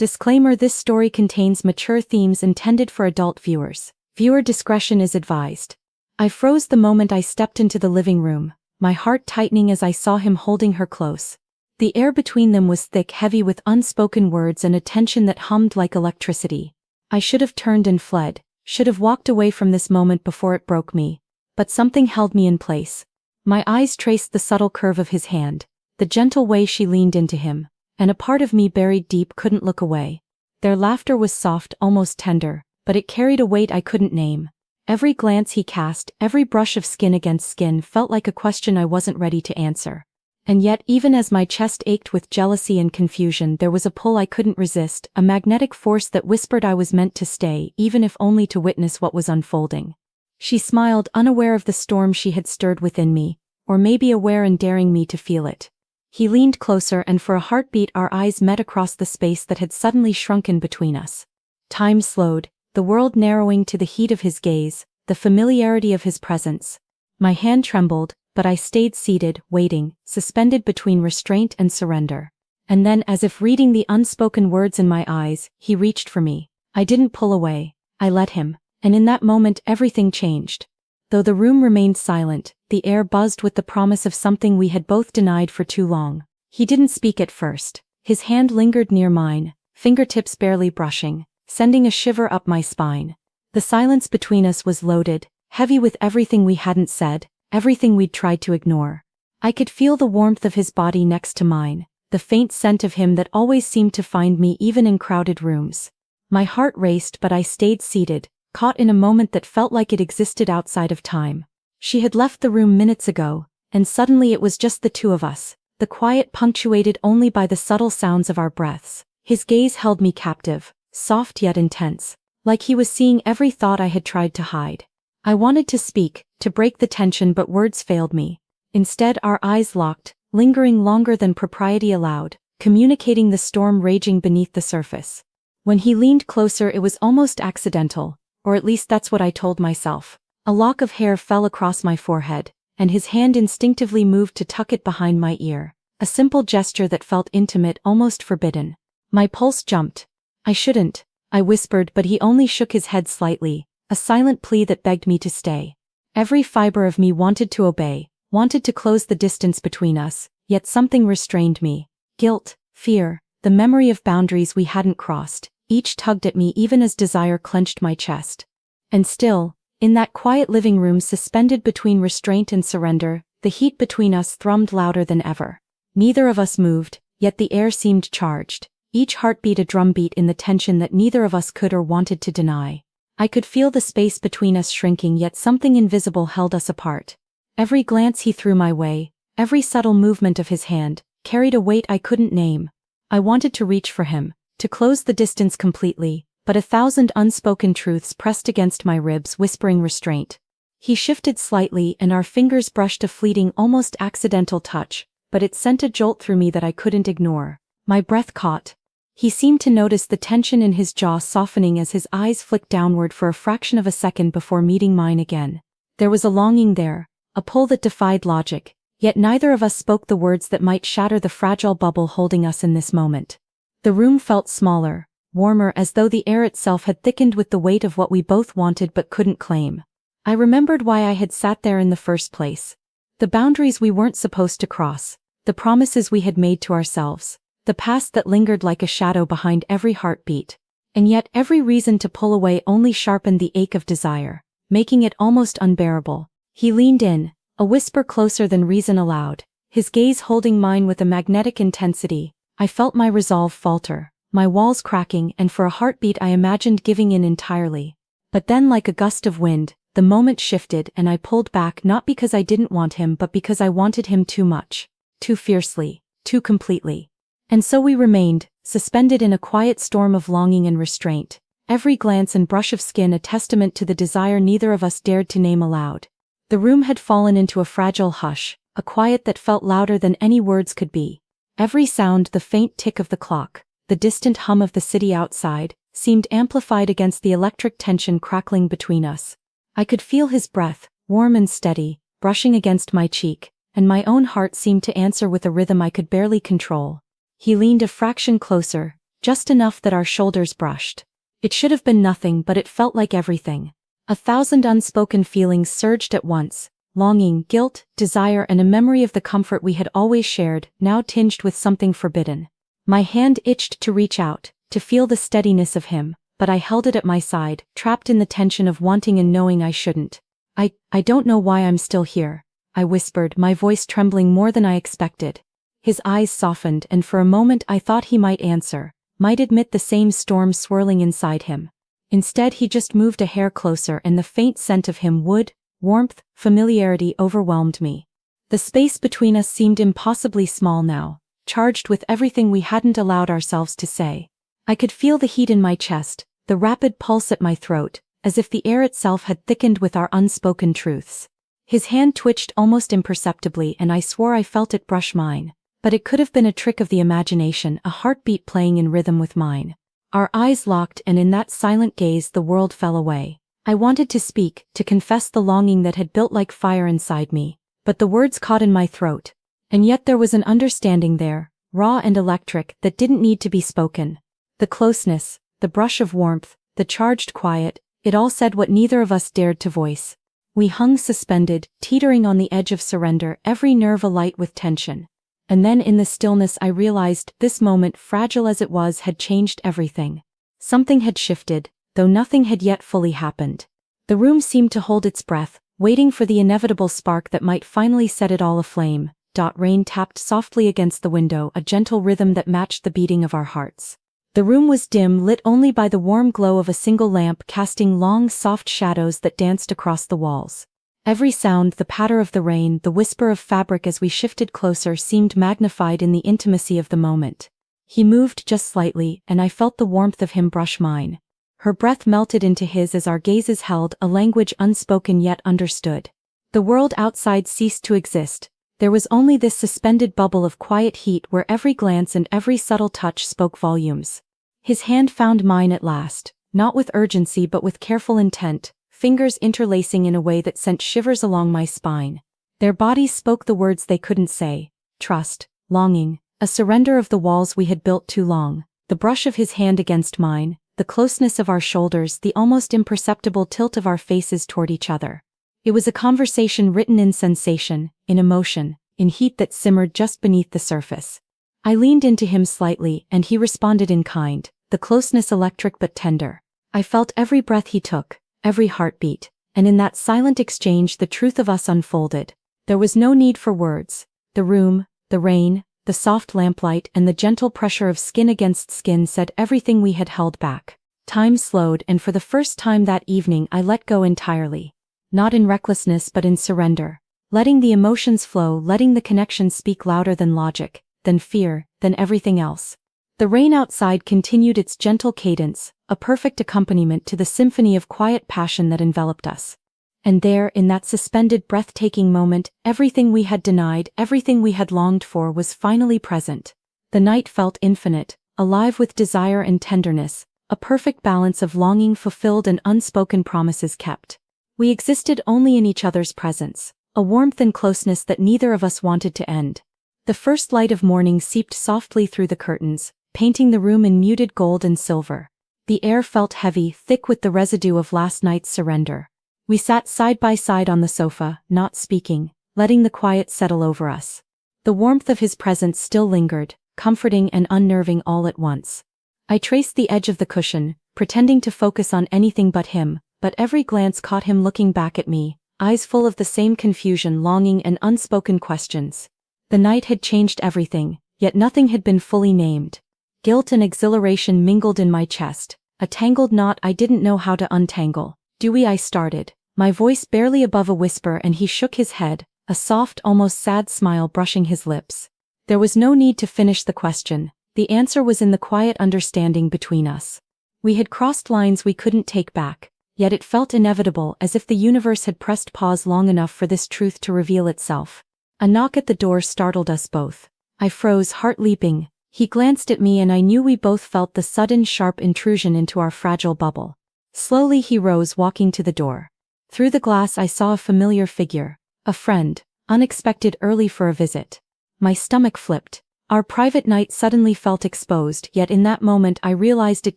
Disclaimer: this story contains mature themes intended for adult viewers. Viewer discretion is advised. I froze the moment I stepped into the living room, my heart tightening as I saw him holding her close. The air between them was thick, heavy with unspoken words and a tension that hummed like electricity. I should have turned and fled, should have walked away from this moment before it broke me. But something held me in place. My eyes traced the subtle curve of his hand, the gentle way she leaned into him, and a part of me buried deep couldn't look away. Their laughter was soft, almost tender, but it carried a weight I couldn't name. Every glance he cast, every brush of skin against skin felt like a question I wasn't ready to answer. And yet, even as my chest ached with jealousy and confusion, there was a pull I couldn't resist, a magnetic force that whispered I was meant to stay, even if only to witness what was unfolding. She smiled, unaware of the storm she had stirred within me, or maybe aware and daring me to feel it. He leaned closer, and for a heartbeat our eyes met across the space that had suddenly shrunken between us. Time slowed, the world narrowing to the heat of his gaze, the familiarity of his presence. My hand trembled, but I stayed seated, waiting, suspended between restraint and surrender. And then, as if reading the unspoken words in my eyes, he reached for me. I didn't pull away, I let him, and in that moment everything changed. Though the room remained silent, the air buzzed with the promise of something we had both denied for too long. He didn't speak at first. His hand lingered near mine, fingertips barely brushing, sending a shiver up my spine. The silence between us was loaded, heavy with everything we hadn't said, everything we'd tried to ignore. I could feel the warmth of his body next to mine, the faint scent of him that always seemed to find me even in crowded rooms. My heart raced, but I stayed seated, caught in a moment that felt like it existed outside of time. She had left the room minutes ago, and suddenly it was just the two of us, the quiet punctuated only by the subtle sounds of our breaths. His gaze held me captive, soft yet intense, like he was seeing every thought I had tried to hide. I wanted to speak, to break the tension, but words failed me. Instead, our eyes locked, lingering longer than propriety allowed, communicating the storm raging beneath the surface. When he leaned closer, it was almost accidental. Or at least that's what I told myself. A lock of hair fell across my forehead, and his hand instinctively moved to tuck it behind my ear. A simple gesture that felt intimate, almost forbidden. My pulse jumped. I shouldn't, I whispered, but he only shook his head slightly, a silent plea that begged me to stay. Every fiber of me wanted to obey, wanted to close the distance between us, yet something restrained me. Guilt, fear, the memory of boundaries we hadn't crossed. Each tugged at me even as desire clenched my chest. And still, in that quiet living room suspended between restraint and surrender, the heat between us thrummed louder than ever. Neither of us moved, yet the air seemed charged, each heartbeat a drumbeat in the tension that neither of us could or wanted to deny. I could feel the space between us shrinking, yet something invisible held us apart. Every glance he threw my way, every subtle movement of his hand, carried a weight I couldn't name. I wanted to reach for him, to close the distance completely, but 1,000 unspoken truths pressed against my ribs, whispering restraint. He shifted slightly, and our fingers brushed a fleeting, almost accidental touch, but it sent a jolt through me that I couldn't ignore. My breath caught. He seemed to notice the tension in his jaw softening as his eyes flicked downward for a fraction of a second before meeting mine again. There was a longing there, a pull that defied logic, yet neither of us spoke the words that might shatter the fragile bubble holding us in this moment. The room felt smaller, warmer, as though the air itself had thickened with the weight of what we both wanted but couldn't claim. I remembered why I had sat there in the first place. The boundaries we weren't supposed to cross, the promises we had made to ourselves, the past that lingered like a shadow behind every heartbeat. And yet every reason to pull away only sharpened the ache of desire, making it almost unbearable. He leaned in, a whisper closer than reason allowed, his gaze holding mine with a magnetic intensity. I felt my resolve falter, my walls cracking, and for a heartbeat I imagined giving in entirely. But then, like a gust of wind, the moment shifted and I pulled back, not because I didn't want him but because I wanted him too much, too fiercely, too completely. And so we remained, suspended in a quiet storm of longing and restraint, every glance and brush of skin a testament to the desire neither of us dared to name aloud. The room had fallen into a fragile hush, a quiet that felt louder than any words could be. Every sound, the faint tick of the clock, the distant hum of the city outside, seemed amplified against the electric tension crackling between us. I could feel his breath, warm and steady, brushing against my cheek, and my own heart seemed to answer with a rhythm I could barely control. He leaned a fraction closer, just enough that our shoulders brushed. It should have been nothing, but it felt like everything. 1,000 unspoken feelings surged at once: longing, guilt, desire, and a memory of the comfort we had always shared, now tinged with something forbidden. My hand itched to reach out, to feel the steadiness of him, but I held it at my side, trapped in the tension of wanting and knowing I shouldn't. I don't know why I'm still here," I whispered, my voice trembling more than I expected. His eyes softened, and for a moment I thought he might answer, might admit the same storm swirling inside him. Instead, he just moved a hair closer, and the faint scent of him, wood, warmth, familiarity, overwhelmed me. The space between us seemed impossibly small now, charged with everything we hadn't allowed ourselves to say. I could feel the heat in my chest, the rapid pulse at my throat, as if the air itself had thickened with our unspoken truths. His hand twitched almost imperceptibly, and I swore I felt it brush mine. But it could have been a trick of the imagination, a heartbeat playing in rhythm with mine. Our eyes locked, and in that silent gaze the world fell away. I wanted to speak, to confess the longing that had built like fire inside me, but the words caught in my throat. And yet there was an understanding there, raw and electric, that didn't need to be spoken. The closeness, the brush of warmth, the charged quiet, it all said what neither of us dared to voice. We hung suspended, teetering on the edge of surrender, every nerve alight with tension. And then in the stillness I realized this moment, fragile as it was, had changed everything. Something had shifted, though nothing had yet fully happened. The room seemed to hold its breath, waiting for the inevitable spark that might finally set it all aflame. Rain tapped softly against the window, a gentle rhythm that matched the beating of our hearts. The room was dim, lit only by the warm glow of a single lamp, casting long, soft shadows that danced across the walls. Every sound, the patter of the rain, the whisper of fabric as we shifted closer, seemed magnified in the intimacy of the moment. He moved just slightly, and I felt the warmth of him brush mine. Her breath melted into his as our gazes held, a language unspoken yet understood. The world outside ceased to exist. There was only this suspended bubble of quiet heat where every glance and every subtle touch spoke volumes. His hand found mine at last, not with urgency but with careful intent, fingers interlacing in a way that sent shivers along my spine. Their bodies spoke the words they couldn't say: trust, longing, a surrender of the walls we had built too long. The brush of his hand against mine, the closeness of our shoulders, the almost imperceptible tilt of our faces toward each other. It was a conversation written in sensation, in emotion, in heat that simmered just beneath the surface. I leaned into him slightly, and he responded in kind, the closeness electric but tender. I felt every breath he took, every heartbeat, and in that silent exchange the truth of us unfolded. There was no need for words. The room, the rain, the soft lamplight, and the gentle pressure of skin against skin said everything we had held back. Time slowed, and for the first time that evening I let go entirely. Not in recklessness but in surrender. Letting the emotions flow, letting the connection speak louder than logic, than fear, than everything else. The rain outside continued its gentle cadence, a perfect accompaniment to the symphony of quiet passion that enveloped us. And there, in that suspended, breathtaking moment, everything we had denied, everything we had longed for, was finally present. The night felt infinite, alive with desire and tenderness, a perfect balance of longing fulfilled and unspoken promises kept. We existed only in each other's presence, a warmth and closeness that neither of us wanted to end. The first light of morning seeped softly through the curtains, painting the room in muted gold and silver. The air felt heavy, thick with the residue of last night's surrender. We sat side by side on the sofa, not speaking, letting the quiet settle over us. The warmth of his presence still lingered, comforting and unnerving all at once. I traced the edge of the cushion, pretending to focus on anything but him, but every glance caught him looking back at me, eyes full of the same confusion, longing, and unspoken questions. The night had changed everything, yet nothing had been fully named. Guilt and exhilaration mingled in my chest, a tangled knot I didn't know how to untangle. "Dewey," I started, my voice barely above a whisper, and he shook his head, a soft, almost sad smile brushing his lips. There was no need to finish the question. The answer was in the quiet understanding between us. We had crossed lines we couldn't take back. Yet it felt inevitable, as if the universe had pressed pause long enough for this truth to reveal itself. A knock at the door startled us both. I froze, heart leaping. He glanced at me, and I knew we both felt the sudden, sharp intrusion into our fragile bubble. Slowly he rose, walking to the door. Through the glass I saw a familiar figure, a friend, unexpected, early for a visit. My stomach flipped. Our private night suddenly felt exposed, yet in that moment I realized it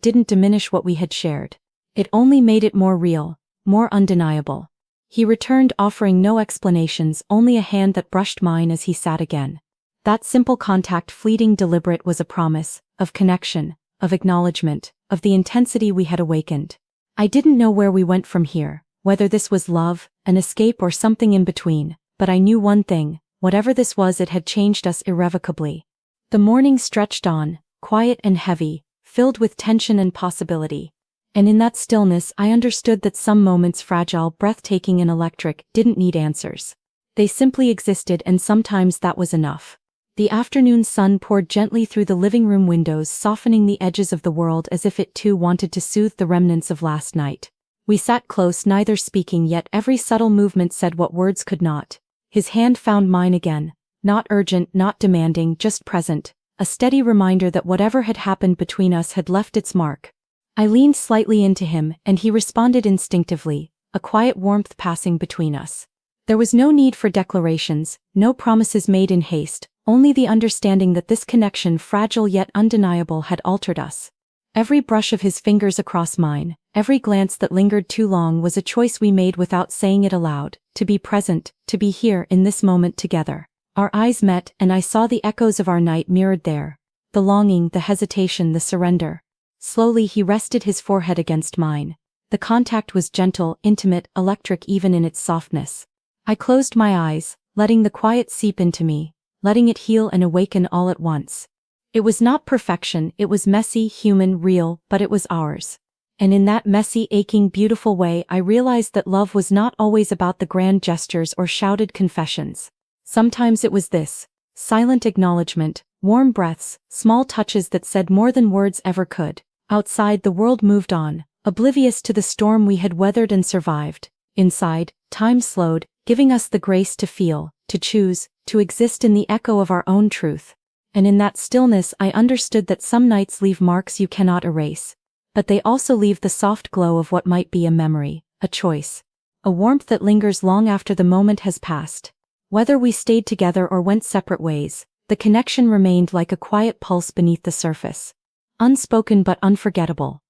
didn't diminish what we had shared. It only made it more real, more undeniable. He returned, offering no explanations, only a hand that brushed mine as he sat again. That simple contact, fleeting, deliberate, was a promise of connection, of acknowledgement, of the intensity we had awakened. I didn't know where we went from here, whether this was love, an escape, or something in between, but I knew one thing: whatever this was, it had changed us irrevocably. The morning stretched on, quiet and heavy, filled with tension and possibility. And in that stillness I understood that some moments, fragile, breathtaking, and electric, didn't need answers. They simply existed, and sometimes that was enough. The afternoon sun poured gently through the living room windows, softening the edges of the world as if it too wanted to soothe the remnants of last night. We sat close, neither speaking, yet every subtle movement said what words could not. His hand found mine again, not urgent, not demanding, just present, a steady reminder that whatever had happened between us had left its mark. I leaned slightly into him, and he responded instinctively, a quiet warmth passing between us. There was no need for declarations, no promises made in haste, only the understanding that this connection, fragile yet undeniable, had altered us. Every brush of his fingers across mine, every glance that lingered too long, was a choice we made without saying it aloud, to be present, to be here in this moment together. Our eyes met, and I saw the echoes of our night mirrored there. The longing, the hesitation, the surrender. Slowly he rested his forehead against mine. The contact was gentle, intimate, electric even in its softness. I closed my eyes, letting the quiet seep into me, letting it heal and awaken all at once. It was not perfection, it was messy, human, real, but it was ours. And in that messy, aching, beautiful way, I realized that love was not always about the grand gestures or shouted confessions. Sometimes it was this: silent acknowledgement, warm breaths, small touches that said more than words ever could. Outside, the world moved on, oblivious to the storm we had weathered and survived. Inside, time slowed, giving us the grace to feel, to choose, to exist in the echo of our own truth. And in that stillness I understood that some nights leave marks you cannot erase. But they also leave the soft glow of what might be a memory, a choice. A warmth that lingers long after the moment has passed. Whether we stayed together or went separate ways, the connection remained like a quiet pulse beneath the surface. Unspoken but unforgettable.